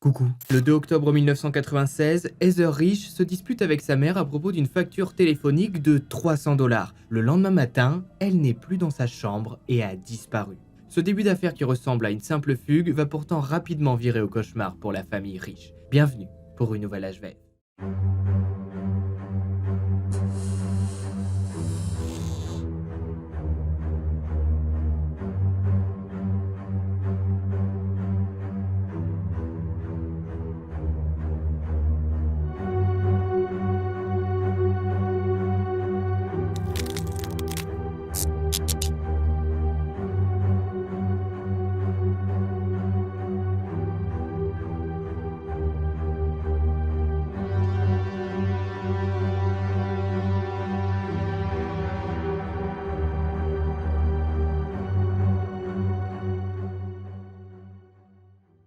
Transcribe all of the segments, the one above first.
Coucou. Le 2 octobre 1996, Heather Rich se dispute avec sa mère à propos d'une facture téléphonique de 300 $. Le lendemain matin, elle n'est plus dans sa chambre et a disparu. Ce début d'affaire qui ressemble à une simple fugue va pourtant rapidement virer au cauchemar pour la famille Rich. Bienvenue pour une nouvelle HVF.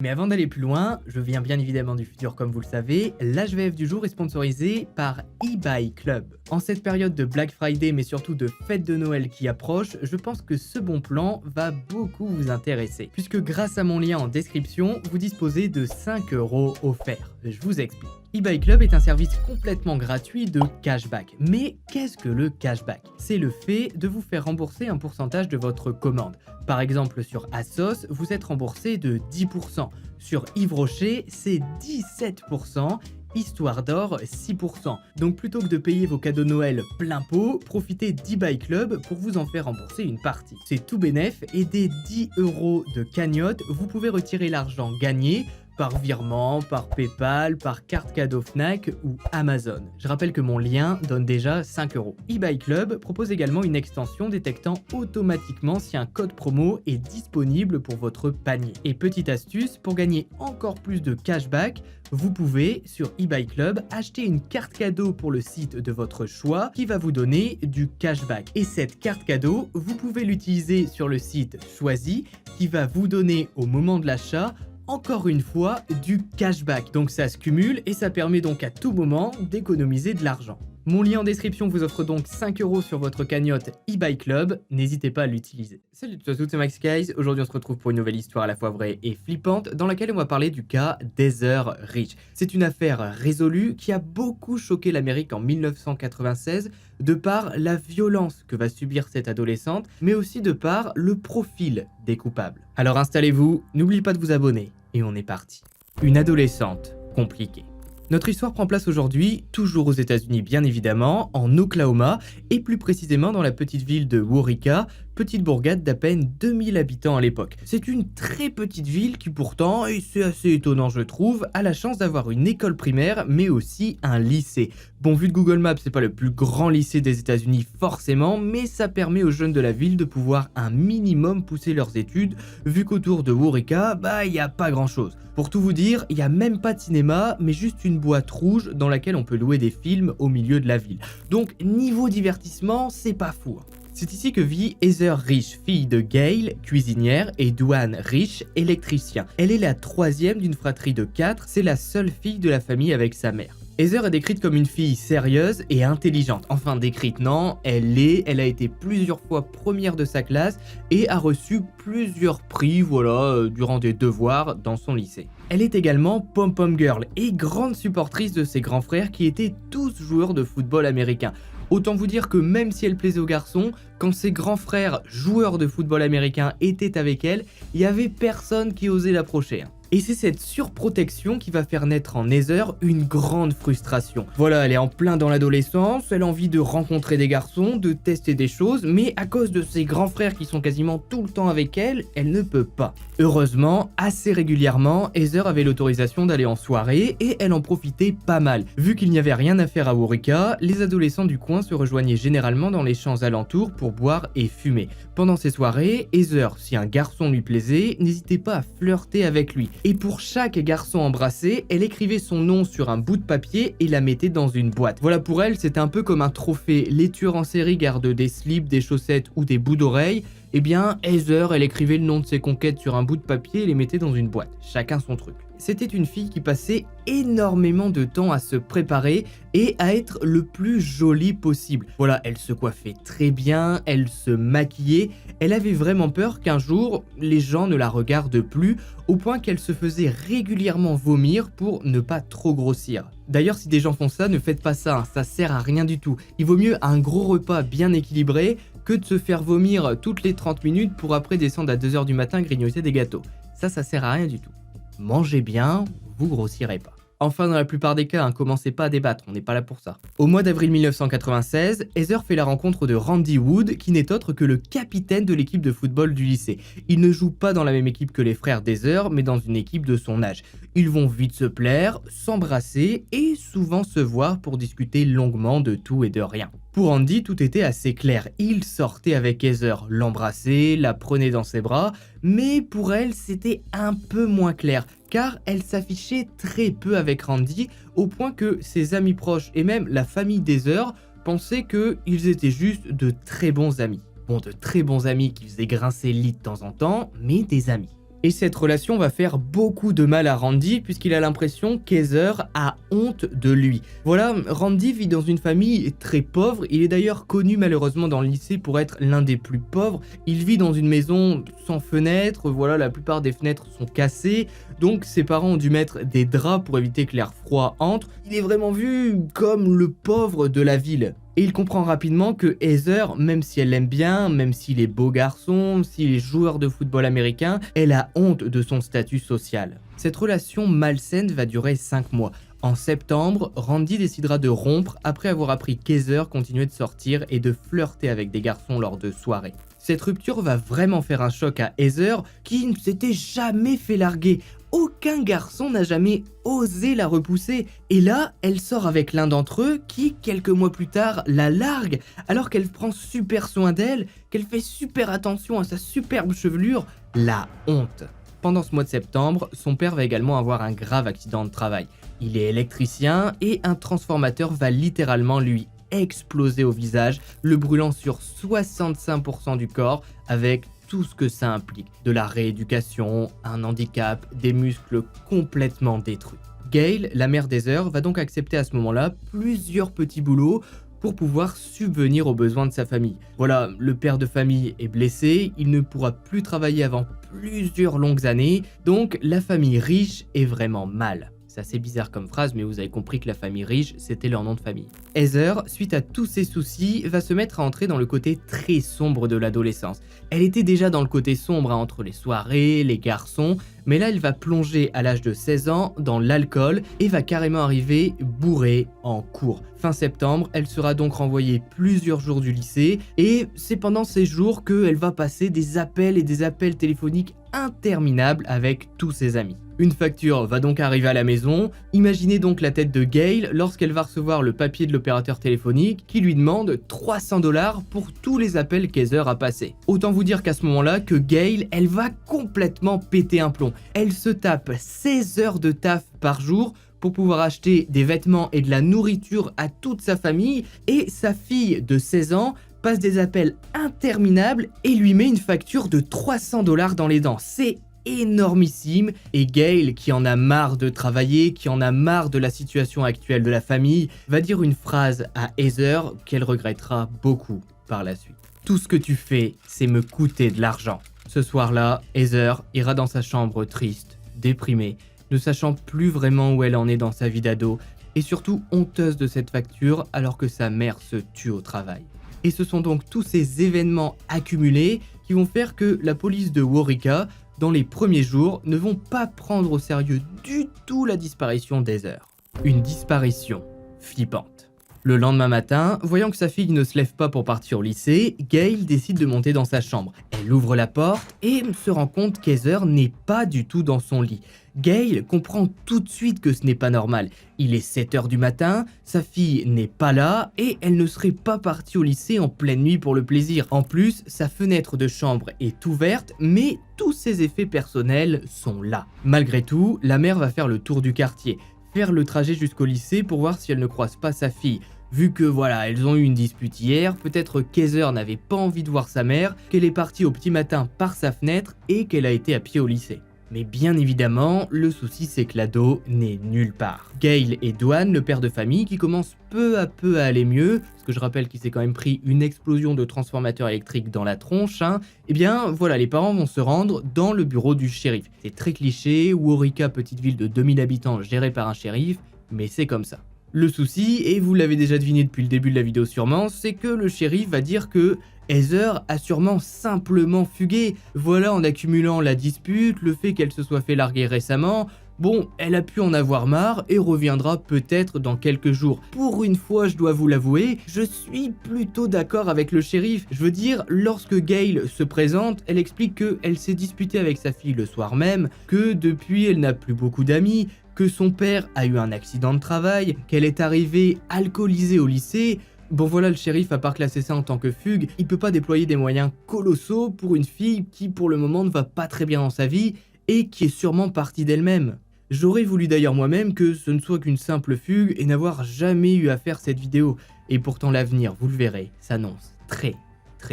Mais avant d'aller plus loin, je viens bien évidemment du futur comme vous le savez, l'HVF du jour est sponsorisé par eBay Club. En cette période de Black Friday mais surtout de fête de Noël qui approche, je pense que ce bon plan va beaucoup vous intéresser. Puisque grâce à mon lien en description, vous disposez de 5 € offerts. Je vous explique. eBay Club est un service complètement gratuit de cashback. Mais qu'est-ce que le cashback? C'est le fait de vous faire rembourser un pourcentage de votre commande. Par exemple, sur Asos, vous êtes remboursé de 10%. Sur Yves Rocher, c'est 17%. Histoire d'or, 6%. Donc plutôt que de payer vos cadeaux Noël plein pot, profitez d'eBay Club pour vous en faire rembourser une partie. C'est tout bénef et dès 10 € de cagnotte, vous pouvez retirer l'argent gagné par virement, par PayPal, par carte cadeau Fnac ou Amazon. Je rappelle que mon lien donne déjà 5 €. eBay Club propose également une extension détectant automatiquement si un code promo est disponible pour votre panier. Et petite astuce, pour gagner encore plus de cashback, vous pouvez, sur eBay Club, acheter une carte cadeau pour le site de votre choix qui va vous donner du cashback. Et cette carte cadeau, vous pouvez l'utiliser sur le site choisi qui va vous donner au moment de l'achat encore une fois du cashback. Donc ça se cumule et ça permet donc à tout moment d'économiser de l'argent. Mon lien en description vous offre donc 5 € sur votre cagnotte eBay Club, n'hésitez pas à l'utiliser. Salut à tous, c'est Max Guys. Aujourd'hui on se retrouve pour une nouvelle histoire à la fois vraie et flippante dans laquelle on va parler du cas d'Heather Rich. C'est une affaire résolue qui a beaucoup choqué l'Amérique en 1996 de par la violence que va subir cette adolescente, mais aussi de par le profil des coupables. Alors installez-vous, n'oubliez pas de vous abonner et on est parti. Une adolescente compliquée. Notre histoire prend place aujourd'hui, toujours aux États-Unis bien évidemment, en Oklahoma, et plus précisément dans la petite ville de Waurika, petite bourgade d'à peine 2000 habitants à l'époque. C'est une très petite ville qui pourtant, et c'est assez étonnant je trouve, a la chance d'avoir une école primaire mais aussi un lycée. Bon, vu de Google Maps, c'est pas le plus grand lycée des États-Unis forcément, mais ça permet aux jeunes de la ville de pouvoir un minimum pousser leurs études, vu qu'autour de Waurika, y a pas grand chose. Pour tout vous dire, il y a même pas de cinéma, mais juste une boîte rouge dans laquelle on peut louer des films au milieu de la ville. Donc niveau divertissement, c'est pas fou. C'est ici que vit Heather Rich, fille de Gail, cuisinière, et Dwan Rich, électricien. Elle est la troisième d'une fratrie de 4, c'est la seule fille de la famille avec sa mère. Heather est décrite comme une fille sérieuse et intelligente. Enfin, décrite non, elle a été plusieurs fois première de sa classe et a reçu plusieurs prix, durant des devoirs dans son lycée. Elle est également pom-pom girl et grande supportrice de ses grands frères qui étaient tous joueurs de football américain. Autant vous dire que même si elle plaisait aux garçons, quand ses grands frères joueurs de football américain étaient avec elle, il n'y avait personne qui osait l'approcher. Et c'est cette surprotection qui va faire naître en Heather une grande frustration. Voilà, elle est en plein dans l'adolescence, elle a envie de rencontrer des garçons, de tester des choses, mais à cause de ses grands frères qui sont quasiment tout le temps avec elle, elle ne peut pas. Heureusement, assez régulièrement, Heather avait l'autorisation d'aller en soirée et elle en profitait pas mal. Vu qu'il n'y avait rien à faire à Waurika, les adolescents du coin se rejoignaient généralement dans les champs alentours pour boire et fumer. Pendant ces soirées, Heather, si un garçon lui plaisait, n'hésitait pas à flirter avec lui. Et pour chaque garçon embrassé, elle écrivait son nom sur un bout de papier et la mettait dans une boîte. Voilà, pour elle, c'était un peu comme un trophée. Les tueurs en série gardent des slips, des chaussettes ou des bouts d'oreilles, Eh bien, Heather, elle écrivait le nom de ses conquêtes sur un bout de papier et les mettait dans une boîte, chacun son truc. C'était une fille qui passait énormément de temps à se préparer et à être le plus jolie possible. Voilà, elle se coiffait très bien, elle se maquillait, elle avait vraiment peur qu'un jour, les gens ne la regardent plus, au point qu'elle se faisait régulièrement vomir pour ne pas trop grossir. D'ailleurs, si des gens font ça, ne faites pas ça, hein, ça sert à rien du tout. Il vaut mieux un gros repas bien équilibré que de se faire vomir toutes les 30 minutes pour après descendre à 2h du matin grignoter des gâteaux. Ça sert à rien du tout. Mangez bien, vous grossirez pas. Enfin, dans la plupart des cas, commencez pas à débattre, on n'est pas là pour ça. Au mois d'avril 1996, Heather fait la rencontre de Randy Wood, qui n'est autre que le capitaine de l'équipe de football du lycée. Il ne joue pas dans la même équipe que les frères d'Heather, mais dans une équipe de son âge. Ils vont vite se plaire, s'embrasser et souvent se voir pour discuter longuement de tout et de rien. Pour Randy, tout était assez clair. Il sortait avec Heather, l'embrassait, la prenait dans ses bras, mais pour elle, c'était un peu moins clair, car elle s'affichait très peu avec Randy, au point que ses amis proches et même la famille d'Heather pensaient qu'ils étaient juste de très bons amis. Bon, de très bons amis qui faisaient grincer le lit de temps en temps, mais des amis. Et cette relation va faire beaucoup de mal à Randy puisqu'il a l'impression qu'Heather a honte de lui. Voilà, Randy vit dans une famille très pauvre, il est d'ailleurs connu malheureusement dans le lycée pour être l'un des plus pauvres. Il vit dans une maison sans fenêtre, voilà, la plupart des fenêtres sont cassées, donc ses parents ont dû mettre des draps pour éviter que l'air froid entre. Il est vraiment vu comme le pauvre de la ville. Et il comprend rapidement que Heather, même si elle l'aime bien, même s'il est beau garçon, s'il est joueur de football américain, elle a honte de son statut social. Cette relation malsaine va durer 5 mois. En septembre, Randy décidera de rompre après avoir appris qu'Heather continuait de sortir et de flirter avec des garçons lors de soirées. Cette rupture va vraiment faire un choc à Heather qui ne s'était jamais fait larguer. Aucun garçon n'a jamais osé la repousser. Et là, elle sort avec l'un d'entre eux qui, quelques mois plus tard, la largue alors qu'elle prend super soin d'elle, qu'elle fait super attention à sa superbe chevelure. La honte. Pendant ce mois de septembre, son père va également avoir un grave accident de travail. Il est électricien et un transformateur va littéralement lui exploser au visage, le brûlant sur 65% du corps avec tout ce que ça implique. De la rééducation, un handicap, des muscles complètement détruits. Gail, la mère d'Heather, va donc accepter à ce moment-là plusieurs petits boulots pour pouvoir subvenir aux besoins de sa famille. Voilà, le père de famille est blessé, il ne pourra plus travailler avant plusieurs longues années, donc la famille riche est vraiment mal. C'est assez bizarre comme phrase, mais vous avez compris que la famille riche, c'était leur nom de famille. Heather, suite à tous ces soucis, va se mettre à entrer dans le côté très sombre de l'adolescence. Elle était déjà dans le côté sombre entre les soirées, les garçons, mais là elle va plonger à l'âge de 16 ans dans l'alcool et va carrément arriver bourrée en cours. Fin septembre, elle sera donc renvoyée plusieurs jours du lycée et c'est pendant ces jours qu'elle va passer des appels et des appels téléphoniques interminables avec tous ses amis. Une facture va donc arriver à la maison. Imaginez donc la tête de Gail lorsqu'elle va recevoir le papier de l'opérateur téléphonique qui lui demande 300 $ pour tous les appels qu'Heather a passés. Autant vous dire qu'à ce moment-là, que Gail, elle va complètement péter un plomb. Elle se tape 16 heures de taf par jour pour pouvoir acheter des vêtements et de la nourriture à toute sa famille, et sa fille de 16 ans passe des appels interminables et lui met une facture de 300 $ dans les dents. C'est énormissime, et Gail, qui en a marre de travailler, qui en a marre de la situation actuelle de la famille, va dire une phrase à Heather qu'elle regrettera beaucoup par la suite. Tout ce que tu fais, c'est me coûter de l'argent. Ce soir-là, Heather ira dans sa chambre triste, déprimée, ne sachant plus vraiment où elle en est dans sa vie d'ado, et surtout honteuse de cette facture alors que sa mère se tue au travail. Et ce sont donc tous ces événements accumulés qui vont faire que la police de Waurika, dans les premiers jours, ne vont pas prendre au sérieux du tout la disparition d'Heather. Une disparition flippante. Le lendemain matin, voyant que sa fille ne se lève pas pour partir au lycée, Gail décide de monter dans sa chambre. Elle ouvre la porte et se rend compte qu'Heather n'est pas du tout dans son lit. Gail comprend tout de suite que ce n'est pas normal. Il est 7 h du matin, sa fille n'est pas là et elle ne serait pas partie au lycée en pleine nuit pour le plaisir. En plus, sa fenêtre de chambre est ouverte, mais tous ses effets personnels sont là. Malgré tout, la mère va faire le tour du quartier, faire le trajet jusqu'au lycée pour voir si elle ne croise pas sa fille. Vu que voilà, elles ont eu une dispute hier, peut-être qu'Heather n'avait pas envie de voir sa mère, qu'elle est partie au petit matin par sa fenêtre et qu'elle a été à pied au lycée. Mais bien évidemment, le souci c'est que l'ado n'est nulle part. Gale et Dwan, le père de famille, qui commence peu à peu à aller mieux, parce que je rappelle qu'il s'est quand même pris une explosion de transformateur électrique dans la tronche, eh bien voilà, les parents vont se rendre dans le bureau du shérif. C'est très cliché, Waurika, petite ville de 2000 habitants gérée par un shérif, mais c'est comme ça. Le souci, et vous l'avez déjà deviné depuis le début de la vidéo sûrement, c'est que le shérif va dire que Heather a sûrement simplement fugué. Voilà, en accumulant la dispute, le fait qu'elle se soit fait larguer récemment, bon, elle a pu en avoir marre et reviendra peut-être dans quelques jours. Pour une fois, je dois vous l'avouer, je suis plutôt d'accord avec le shérif. Je veux dire, lorsque Gale se présente, elle explique qu'elle s'est disputée avec sa fille le soir même, que depuis elle n'a plus beaucoup d'amis, que son père a eu un accident de travail, qu'elle est arrivée alcoolisée au lycée. Bon voilà, le shérif, à part classer ça en tant que fugue, il peut pas déployer des moyens colossaux pour une fille qui pour le moment ne va pas très bien dans sa vie et qui est sûrement partie d'elle-même. J'aurais voulu d'ailleurs moi-même que ce ne soit qu'une simple fugue et n'avoir jamais eu à faire cette vidéo. Et pourtant l'avenir, vous le verrez, s'annonce très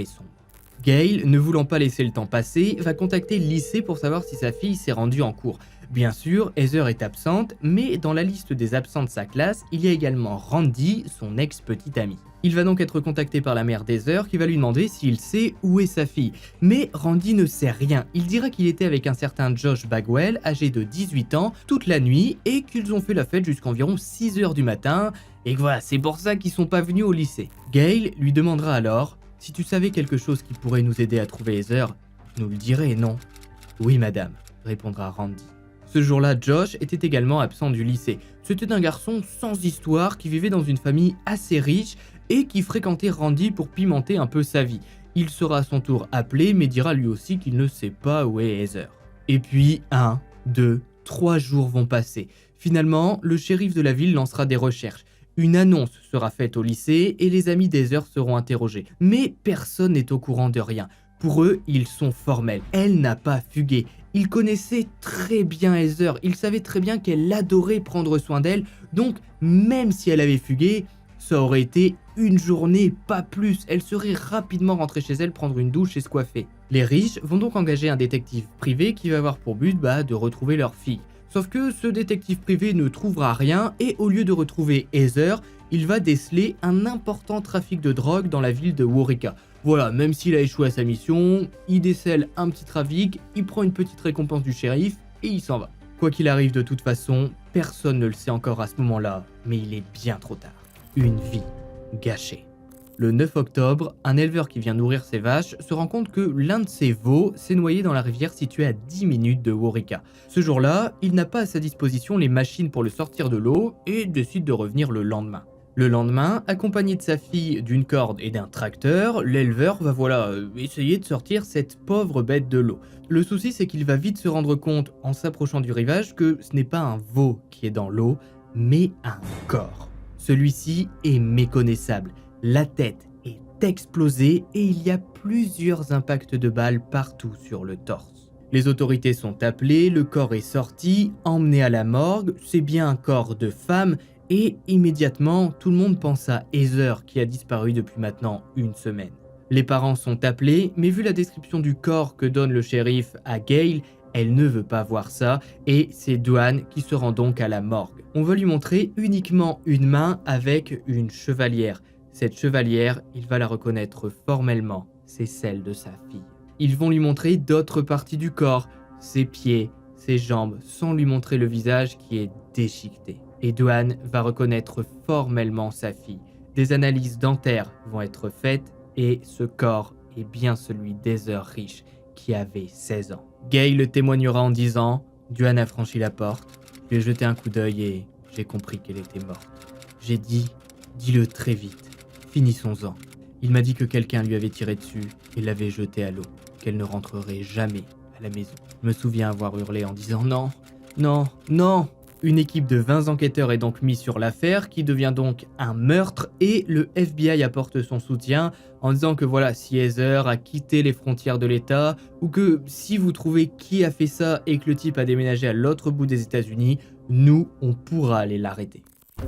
sombre. Gale, ne voulant pas laisser le temps passer, va contacter le lycée pour savoir si sa fille s'est rendue en cours. Bien sûr, Heather est absente, mais dans la liste des absents de sa classe, il y a également Randy, son ex-petite amie. Il va donc être contacté par la mère d'Heather qui va lui demander s'il sait où est sa fille. Mais Randy ne sait rien, il dira qu'il était avec un certain Josh Bagwell, âgé de 18 ans, toute la nuit, et qu'ils ont fait la fête jusqu'à environ 6h du matin, et que voilà, c'est pour ça qu'ils sont pas venus au lycée. Gale lui demandera alors: si tu savais quelque chose qui pourrait nous aider à trouver Heather, tu nous le dirais, non? Oui madame, répondra Randy. Ce jour-là, Josh était également absent du lycée. C'était un garçon sans histoire qui vivait dans une famille assez riche et qui fréquentait Randy pour pimenter un peu sa vie. Il sera à son tour appelé mais dira lui aussi qu'il ne sait pas où est Heather. Et puis 1, 2, 3 jours vont passer. Finalement, le shérif de la ville lancera des recherches. Une annonce sera faite au lycée et les amis d'Heather seront interrogés. Mais personne n'est au courant de rien. Pour eux, ils sont formels. Elle n'a pas fugué. Ils connaissaient très bien Heather. Ils savaient très bien qu'elle adorait prendre soin d'elle. Donc, même si elle avait fugué, ça aurait été une journée, pas plus. Elle serait rapidement rentrée chez elle prendre une douche et se coiffer. Les riches vont donc engager un détective privé qui va avoir pour but de retrouver leur fille. Sauf que ce détective privé ne trouvera rien et au lieu de retrouver Heather, il va déceler un important trafic de drogue dans la ville de Waurika. Voilà, même s'il a échoué à sa mission, il décèle un petit trafic, il prend une petite récompense du shérif et il s'en va. Quoi qu'il arrive de toute façon, personne ne le sait encore à ce moment-là, mais il est bien trop tard. Une vie gâchée. Le 9 octobre, un éleveur qui vient nourrir ses vaches se rend compte que l'un de ses veaux s'est noyé dans la rivière située à 10 minutes de Waurika. Ce jour-là, il n'a pas à sa disposition les machines pour le sortir de l'eau et décide de revenir le lendemain. Le lendemain, accompagné de sa fille, d'une corde et d'un tracteur, l'éleveur va essayer de sortir cette pauvre bête de l'eau. Le souci, c'est qu'il va vite se rendre compte, en s'approchant du rivage, que ce n'est pas un veau qui est dans l'eau, mais un corps. Celui-ci est méconnaissable. La tête est explosée et il y a plusieurs impacts de balles partout sur le torse. Les autorités sont appelées, le corps est sorti, emmené à la morgue, c'est bien un corps de femme et immédiatement tout le monde pense à Heather qui a disparu depuis maintenant une semaine. Les parents sont appelés mais vu la description du corps que donne le shérif à Gale, elle ne veut pas voir ça et c'est Dwan qui se rend donc à la morgue. On va lui montrer uniquement une main avec une chevalière. Cette chevalière, il va la reconnaître formellement, c'est celle de sa fille. Ils vont lui montrer d'autres parties du corps, ses pieds, ses jambes, sans lui montrer le visage qui est déchiqueté. Et Dwan va reconnaître formellement sa fille. Des analyses dentaires vont être faites et ce corps est bien celui d'Heather Rich qui avait 16 ans. Gale témoignera en disant « Dwan a franchi la porte, je lui ai jeté un coup d'œil et j'ai compris qu'elle était morte. J'ai dit « dis-le très vite, finissons-en ». Il m'a dit que quelqu'un lui avait tiré dessus et l'avait jetée à l'eau, qu'elle ne rentrerait jamais à la maison. Je me souviens avoir hurlé en disant « non, non, non ». Une équipe de 20 enquêteurs est donc mise sur l'affaire qui devient donc un meurtre et le FBI apporte son soutien en disant que voilà, si Heather a quitté les frontières de l'État ou que si vous trouvez qui a fait ça et que le type a déménagé à l'autre bout des États-Unis, nous, on pourra aller l'arrêter.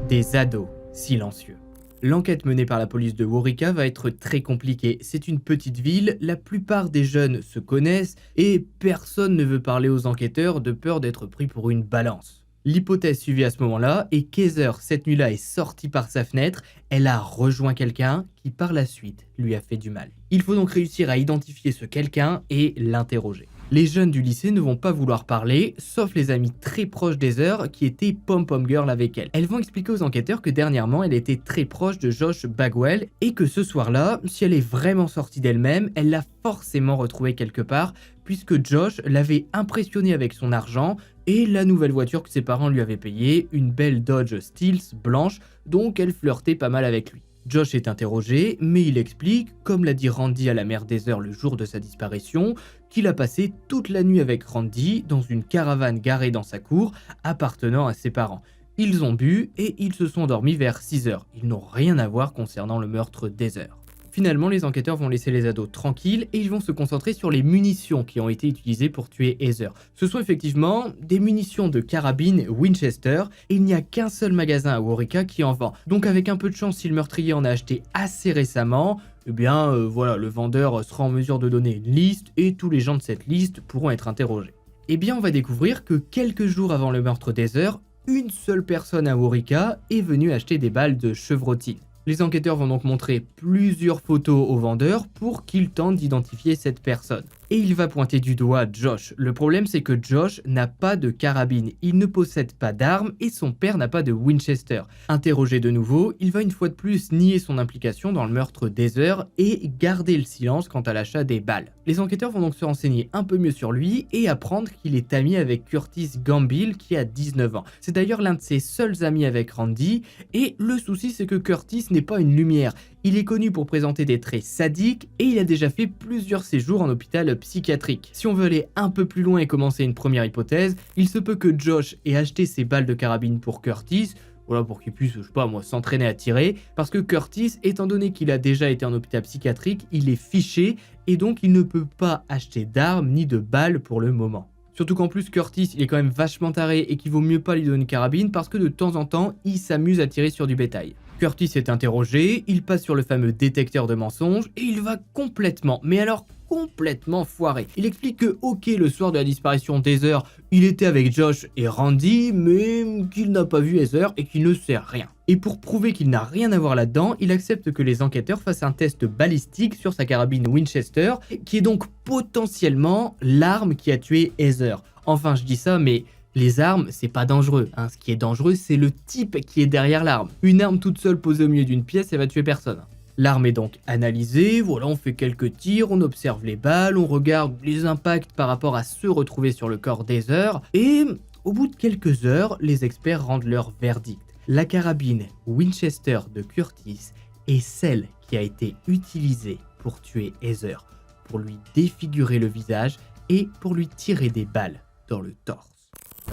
Des ados silencieux. L'enquête menée par la police de Waurika va être très compliquée. C'est une petite ville, la plupart des jeunes se connaissent et personne ne veut parler aux enquêteurs de peur d'être pris pour une balance. L'hypothèse suivie à ce moment-là est qu'Heather, cette nuit-là, est sortie par sa fenêtre, elle a rejoint quelqu'un qui par la suite lui a fait du mal. Il faut donc réussir à identifier ce quelqu'un et l'interroger. Les jeunes du lycée ne vont pas vouloir parler, sauf les amis très proches d'Heather qui étaient pom-pom girl avec elle. Elles vont expliquer aux enquêteurs que dernièrement elle était très proche de Josh Bagwell et que ce soir-là, si elle est vraiment sortie d'elle-même, elle l'a forcément retrouvé quelque part puisque Josh l'avait impressionné avec son argent et la nouvelle voiture que ses parents lui avaient payée, une belle Dodge Steels blanche, donc elle flirtait pas mal avec lui. Josh est interrogé, mais il explique, comme l'a dit Randy à la mère d'Heather le jour de sa disparition, qu'il a passé toute la nuit avec Randy dans une caravane garée dans sa cour appartenant à ses parents. Ils ont bu et ils se sont endormis vers 6h. Ils n'ont rien à voir concernant le meurtre d'Heather. Finalement, les enquêteurs vont laisser les ados tranquilles et ils vont se concentrer sur les munitions qui ont été utilisées pour tuer Heather. Ce sont effectivement des munitions de carabine Winchester et il n'y a qu'un seul magasin à Waurika qui en vend. Donc avec un peu de chance, si le meurtrier en a acheté assez récemment, eh bien voilà, le vendeur sera en mesure de donner une liste et tous les gens de cette liste pourront être interrogés. Eh bien on va découvrir que quelques jours avant le meurtre d'Heather, une seule personne à Waurika est venue acheter des balles de chevrotine. Les enquêteurs vont donc montrer plusieurs photos au vendeur pour qu'il tente d'identifier cette personne. Et il va pointer du doigt Josh. Le problème c'est que Josh n'a pas de carabine, il ne possède pas d'armes et son père n'a pas de Winchester. Interrogé de nouveau, il va une fois de plus nier son implication dans le meurtre d'Heather et garder le silence quant à l'achat des balles. Les enquêteurs vont donc se renseigner un peu mieux sur lui et apprendre qu'il est ami avec Curtis Gambill qui a 19 ans. C'est d'ailleurs l'un de ses seuls amis avec Randy et le souci c'est que Curtis n'est pas une lumière. Il est connu pour présenter des traits sadiques et il a déjà fait plusieurs séjours en hôpital psychiatrique. Si on veut aller un peu plus loin et commencer une première hypothèse, il se peut que Josh ait acheté ses balles de carabine pour Curtis, voilà, pour qu'il puisse, je sais pas moi, s'entraîner à tirer, parce que Curtis, étant donné qu'il a déjà été en hôpital psychiatrique, il est fiché et donc il ne peut pas acheter d'armes ni de balles pour le moment. Surtout qu'en plus Curtis il est quand même vachement taré et qu'il vaut mieux pas lui donner une carabine parce que de temps en temps il s'amuse à tirer sur du bétail. Curtis est interrogé, il passe sur le fameux détecteur de mensonges et il va complètement, mais alors complètement foiré. Il explique que ok, le soir de la disparition d'Heather, il était avec Josh et Randy, mais qu'il n'a pas vu Heather et qu'il ne sait rien. Et pour prouver qu'il n'a rien à voir là-dedans, il accepte que les enquêteurs fassent un test balistique sur sa carabine Winchester, qui est donc potentiellement l'arme qui a tué Heather. Enfin, je dis ça, mais les armes, c'est pas dangereux. Hein. Ce qui est dangereux, c'est le type qui est derrière l'arme. Une arme toute seule posée au milieu d'une pièce, elle va tuer personne. L'arme est donc analysée, voilà, on fait quelques tirs, on observe les balles, on regarde les impacts par rapport à ceux retrouvés sur le corps d'Heather, et au bout de quelques heures, les experts rendent leur verdict. La carabine Winchester de Curtis est celle qui a été utilisée pour tuer Heather, pour lui défigurer le visage et pour lui tirer des balles dans le torse.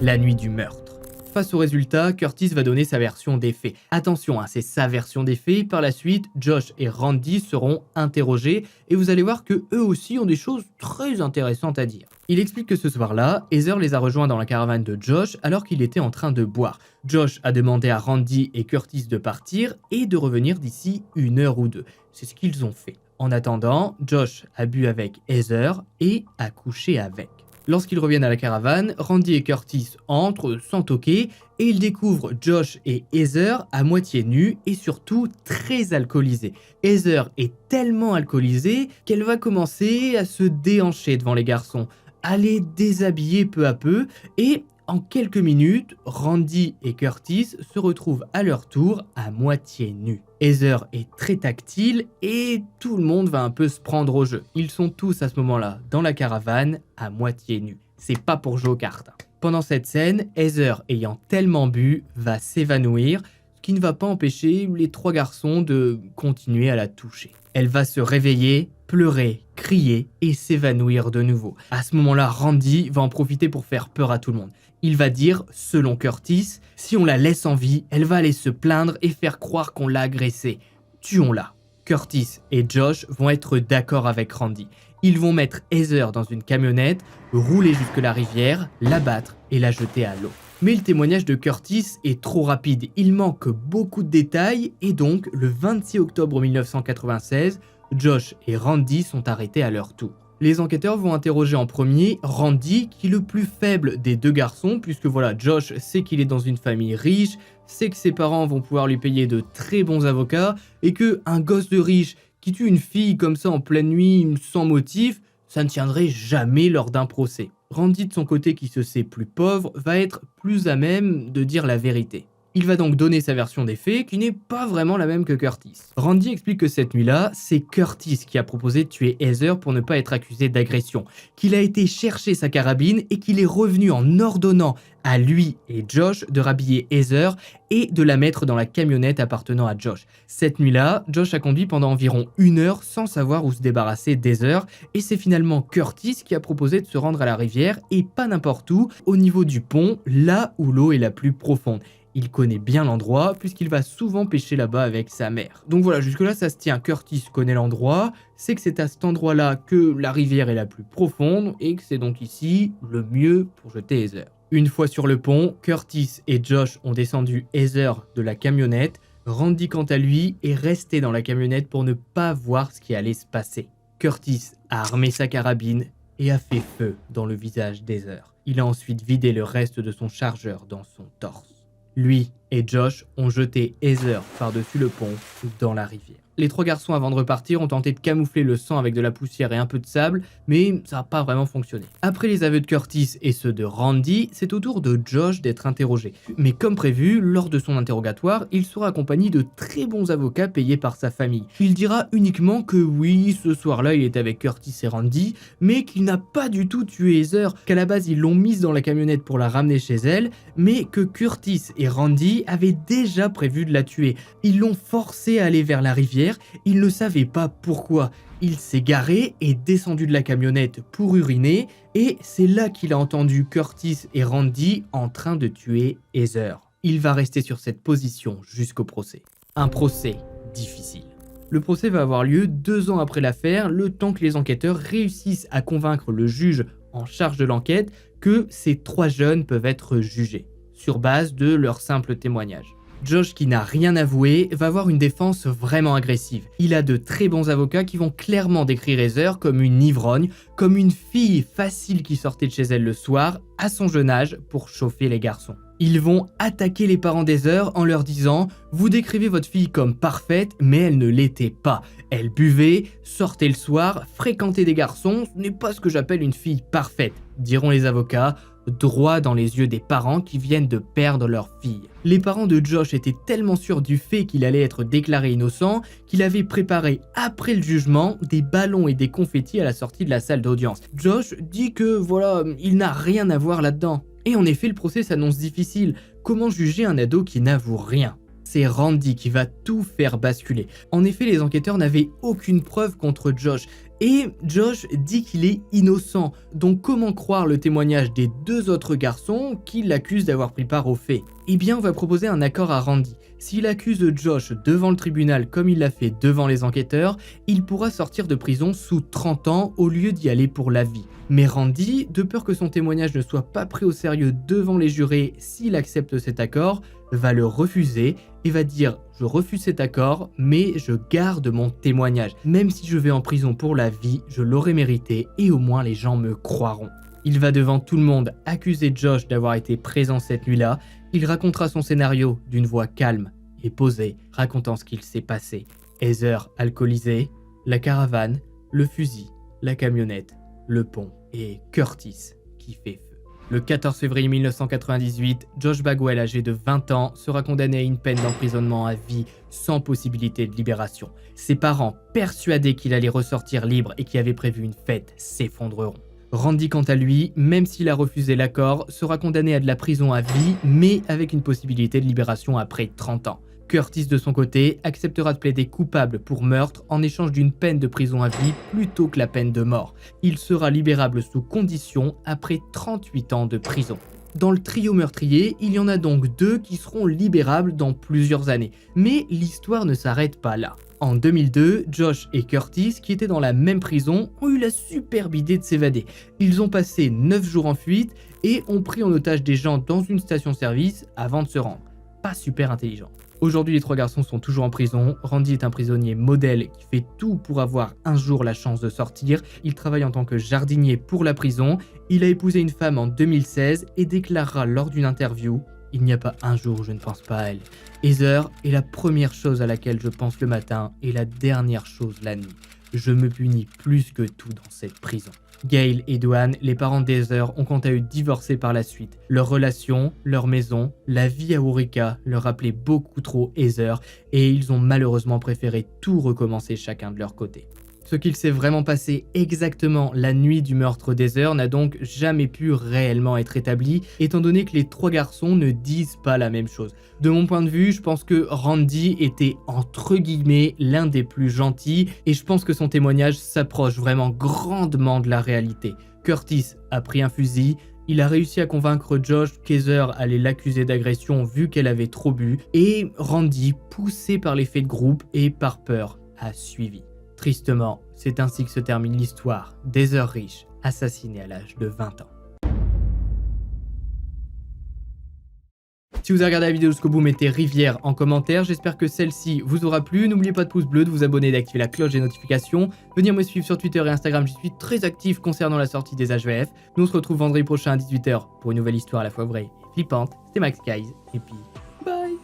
La nuit du meurtre. Face au résultat, Curtis va donner sa version des faits. Attention, hein, c'est sa version des faits. Par la suite, Josh et Randy seront interrogés et vous allez voir que eux aussi ont des choses très intéressantes à dire. Il explique que ce soir-là, Heather les a rejoints dans la caravane de Josh alors qu'il était en train de boire. Josh a demandé à Randy et Curtis de partir et de revenir d'ici 1 heure ou 2. C'est ce qu'ils ont fait. En attendant, Josh a bu avec Heather et a couché avec. Lorsqu'ils reviennent à la caravane, Randy et Curtis entrent sans toquer et ils découvrent Josh et Heather à moitié nus et surtout très alcoolisés. Heather est tellement alcoolisée qu'elle va commencer à se déhancher devant les garçons, à les déshabiller peu à peu et en quelques minutes, Randy et Curtis se retrouvent à leur tour à moitié nus. Heather est très tactile et tout le monde va un peu se prendre au jeu. Ils sont tous à ce moment-là dans la caravane à moitié nus. C'est pas pour jouer aux cartes. Pendant cette scène, Heather ayant tellement bu va s'évanouir, ce qui ne va pas empêcher les 3 garçons de continuer à la toucher. Elle va se réveiller, pleurer, crier et s'évanouir de nouveau. À ce moment-là, Randy va en profiter pour faire peur à tout le monde. Il va dire, selon Curtis, si on la laisse en vie, elle va aller se plaindre et faire croire qu'on l'a agressée. Tuons-la. Curtis et Josh vont être d'accord avec Randy. Ils vont mettre Heather dans une camionnette, rouler jusque la rivière, l'abattre et la jeter à l'eau. Mais le témoignage de Curtis est trop rapide, il manque beaucoup de détails et donc le 26 octobre 1996, Josh et Randy sont arrêtés à leur tour. Les enquêteurs vont interroger en premier Randy, qui est le plus faible des deux garçons, puisque voilà, Josh sait qu'il est dans une famille riche, sait que ses parents vont pouvoir lui payer de très bons avocats, et que un gosse de riche qui tue une fille comme ça en pleine nuit, sans motif, ça ne tiendrait jamais lors d'un procès. Randy de son côté, qui se sait plus pauvre, va être plus à même de dire la vérité. Il va donc donner sa version des faits, qui n'est pas vraiment la même que Curtis. Randy explique que cette nuit-là, c'est Curtis qui a proposé de tuer Heather pour ne pas être accusé d'agression, qu'il a été chercher sa carabine et qu'il est revenu en ordonnant à lui et Josh de rhabiller Heather et de la mettre dans la camionnette appartenant à Josh. Cette nuit-là, Josh a conduit pendant environ 1 heure sans savoir où se débarrasser d'Heather et c'est finalement Curtis qui a proposé de se rendre à la rivière et pas n'importe où, au niveau du pont, là où l'eau est la plus profonde. Il connaît bien l'endroit puisqu'il va souvent pêcher là-bas avec sa mère. Donc voilà, jusque là ça se tient, Curtis connaît l'endroit, c'est que c'est à cet endroit-là que la rivière est la plus profonde et que c'est donc ici le mieux pour jeter Heather. Une fois sur le pont, Curtis et Josh ont descendu Heather de la camionnette. Randy quant à lui est resté dans la camionnette pour ne pas voir ce qui allait se passer. Curtis a armé sa carabine et a fait feu dans le visage d'Heather. Il a ensuite vidé le reste de son chargeur dans son torse. Lui et Josh ont jeté Heather par-dessus le pont dans la rivière. Les 3 garçons avant de repartir ont tenté de camoufler le sang avec de la poussière et un peu de sable, mais ça n'a pas vraiment fonctionné. Après les aveux de Curtis et ceux de Randy, c'est au tour de Josh d'être interrogé. Mais comme prévu, lors de son interrogatoire, il sera accompagné de très bons avocats payés par sa famille. Il dira uniquement que oui, ce soir-là il était avec Curtis et Randy, mais qu'il n'a pas du tout tué Heather, qu'à la base ils l'ont mise dans la camionnette pour la ramener chez elle, mais que Curtis et Randy avaient déjà prévu de la tuer. Ils l'ont forcé à aller vers la rivière. Il ne savait pas pourquoi. Il s'est garé et descendu de la camionnette pour uriner et c'est là qu'il a entendu Curtis et Randy en train de tuer Heather. Il va rester sur cette position jusqu'au procès. Un procès difficile. Le procès va avoir lieu 2 ans après l'affaire, le temps que les enquêteurs réussissent à convaincre le juge en charge de l'enquête que ces 3 jeunes peuvent être jugés, sur base de leur simple témoignage. Josh, qui n'a rien avoué, va avoir une défense vraiment agressive. Il a de très bons avocats qui vont clairement décrire Heather comme une ivrogne, comme une fille facile qui sortait de chez elle le soir, à son jeune âge, pour chauffer les garçons. Ils vont attaquer les parents d'Heather en leur disant « Vous décrivez votre fille comme parfaite, mais elle ne l'était pas. Elle buvait, sortait le soir, fréquentait des garçons, ce n'est pas ce que j'appelle une fille parfaite », diront les avocats, droit dans les yeux des parents qui viennent de perdre leur fille. Les parents de Josh étaient tellement sûrs du fait qu'il allait être déclaré innocent qu'il avait préparé après le jugement des ballons et des confettis à la sortie de la salle d'audience. Josh dit que voilà, il n'a rien à voir là-dedans. Et en effet, le procès s'annonce difficile. Comment juger un ado qui n'avoue rien ? C'est Randy qui va tout faire basculer. En effet, les enquêteurs n'avaient aucune preuve contre Josh. Et Josh dit qu'il est innocent. Donc comment croire le témoignage des 2 autres garçons qui l'accusent d'avoir pris part aux faits ? Eh bien, on va proposer un accord à Randy. S'il accuse Josh devant le tribunal comme il l'a fait devant les enquêteurs, il pourra sortir de prison sous 30 ans au lieu d'y aller pour la vie. Mais Randy, de peur que son témoignage ne soit pas pris au sérieux devant les jurés s'il accepte cet accord, va le refuser et va dire « Je refuse cet accord, mais je garde mon témoignage. Même si je vais en prison pour la vie, je l'aurai mérité et au moins les gens me croiront. » Il va devant tout le monde accuser Josh d'avoir été présent cette nuit-là. Il racontera son scénario d'une voix calme et posée, racontant ce qu'il s'est passé. Heather alcoolisée, la caravane, le fusil, la camionnette, le pont et Curtis qui fait feu. Le 14 février 1998, Josh Bagwell, âgé de 20 ans, sera condamné à une peine d'emprisonnement à vie sans possibilité de libération. Ses parents, persuadés qu'il allait ressortir libre et qui avaient prévu une fête, s'effondreront. Randy, quant à lui, même s'il a refusé l'accord, sera condamné à de la prison à vie, mais avec une possibilité de libération après 30 ans. Curtis, de son côté, acceptera de plaider coupable pour meurtre en échange d'une peine de prison à vie plutôt que la peine de mort. Il sera libérable sous condition après 38 ans de prison. Dans le trio meurtrier, il y en a donc 2 qui seront libérables dans plusieurs années. Mais l'histoire ne s'arrête pas là. en 2002, Josh et Curtis, qui étaient dans la même prison, ont eu la superbe idée de s'évader. Ils ont passé 9 jours en fuite et ont pris en otage des gens dans une station-service avant de se rendre. Pas super intelligent. Aujourd'hui, les 3 garçons sont toujours en prison. Randy est un prisonnier modèle qui fait tout pour avoir un jour la chance de sortir. Il travaille en tant que jardinier pour la prison. Il a épousé une femme en 2016 et déclarera lors d'une interview « Il n'y a pas un jour où je ne pense pas à elle. Heather est la première chose à laquelle je pense le matin et la dernière chose la nuit. Je me punis plus que tout dans cette prison. » Gail et Dwan, les parents d'Heather, ont quant à eux divorcé par la suite. Leur relation, leur maison, la vie à Eureka leur rappelait beaucoup trop Heather et ils ont malheureusement préféré tout recommencer chacun de leur côté. Ce qu'il s'est vraiment passé exactement la nuit du meurtre d'Heather n'a donc jamais pu réellement être établi, étant donné que les 3 garçons ne disent pas la même chose. De mon point de vue, je pense que Randy était entre guillemets l'un des plus gentils, et je pense que son témoignage s'approche vraiment grandement de la réalité. Curtis a pris un fusil, il a réussi à convaincre Josh qu'Heather allait l'accuser d'agression vu qu'elle avait trop bu, et Randy, poussé par l'effet de groupe et par peur, a suivi. Tristement, c'est ainsi que se termine l'histoire d'Heather Rich, assassinée à l'âge de 20 ans. Si vous avez regardé la vidéo jusqu'au bout, mettez Rivière en commentaire. J'espère que celle-ci vous aura plu. N'oubliez pas de pouce bleu, de vous abonner et d'activer la cloche des notifications. Venir me suivre sur Twitter et Instagram, j'y suis très actif concernant la sortie des HVF. Nous on se retrouve vendredi prochain à 18 h pour une nouvelle histoire à la fois vraie et flippante. C'était Max Guys, et puis bye.